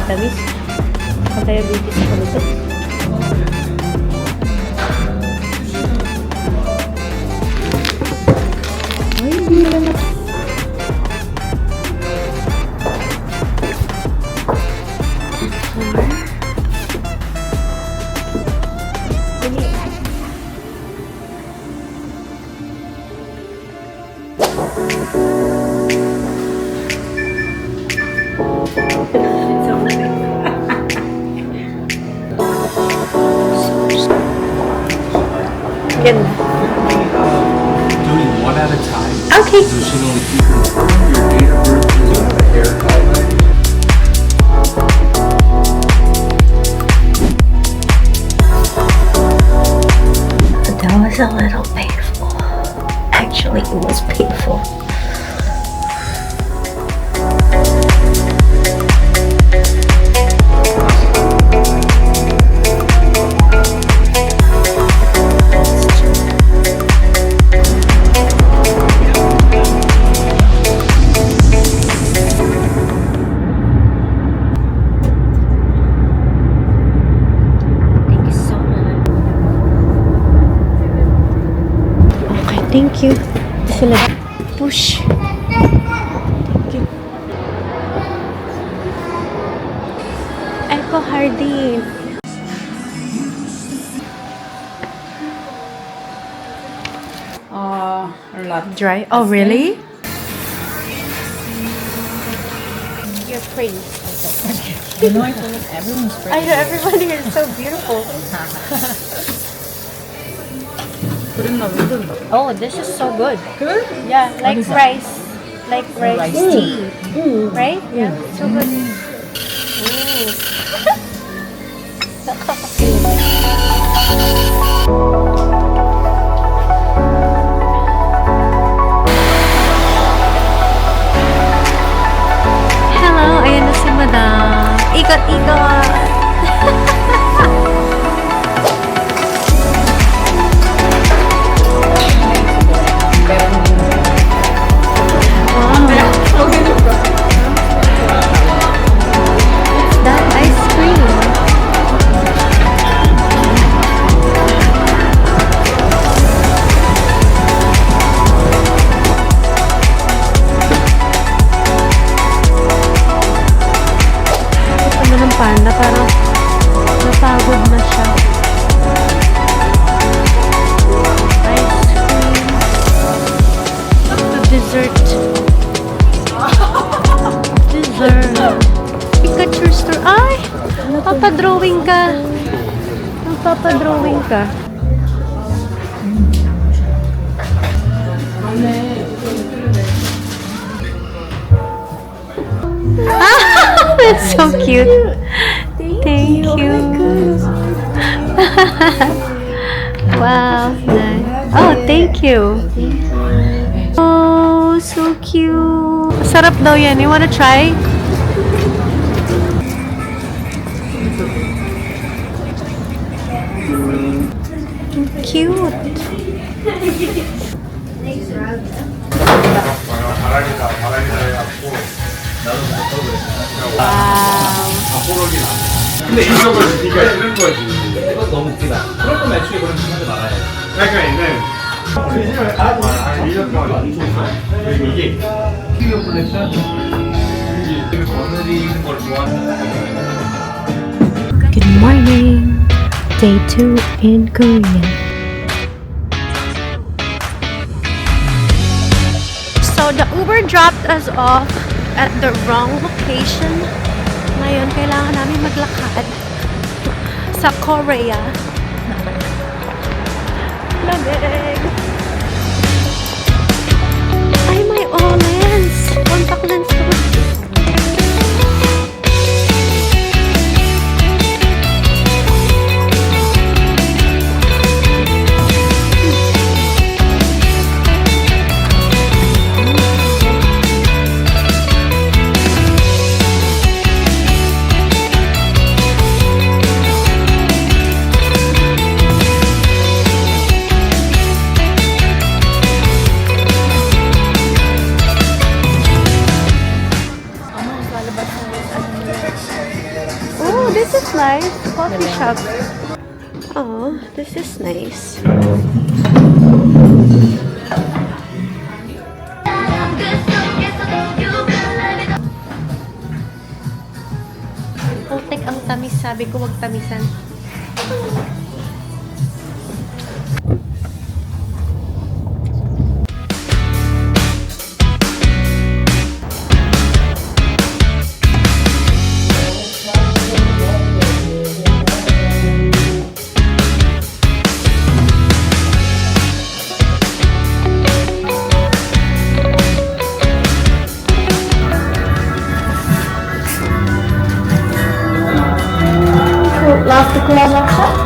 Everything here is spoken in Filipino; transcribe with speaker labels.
Speaker 1: tamis. Diabetes ako nito. Ay, hindi na na. Ganda.
Speaker 2: Doing one at a time.
Speaker 1: Okay.
Speaker 2: So she can only keep confirm your date of birth is on the hair highlight.
Speaker 1: That was a little painful. Actually, it was painful. Thank you. Sila push. Thank you. Echo Hardin.
Speaker 3: A lot.
Speaker 1: Dry. Oh, really? You're pretty.
Speaker 3: You know, I told everyone's pretty.
Speaker 1: I know everybody is so beautiful. Oh, this is so good.
Speaker 3: Good?
Speaker 1: Yeah, like
Speaker 3: is that?
Speaker 1: rice tea, right? Yeah, so good. Hello, ayan na si Madam. Ikot-ikot. That ice cream. Ano ng panda? Parang napagod na siya. Ice cream. Up to dessert. Dessert. Pikachu store. Ay! Papadrawing ka. Papadrawing ka. Ah! That's so cute. Thank you. Wow. Nice. Oh, thank you. Oh, so cute. Sarap daw yan. You wanna try? Cute. Wow.
Speaker 2: 근데 이런 걸 네가 싫은 거지. 이거 너무 웃기다. 그럴 거면 애초에 그런 짓 하지 말아야 돼. 그러니까 얘는 이런 거 그리고 이게 피규어 컬렉션 거느리 있는 걸 좋아하는
Speaker 1: Good morning. Day 2 in Korea. So the Uber dropped us off at the wrong location. Ngayon, kailangan namin maglakad sa Korea. Lamig! Ay, may lens! Contact lens ko. Oh, this is nice. Coffee shop. Oh, this is nice. Putik ang tamis. Sabi ko, wag tamisan. Last the club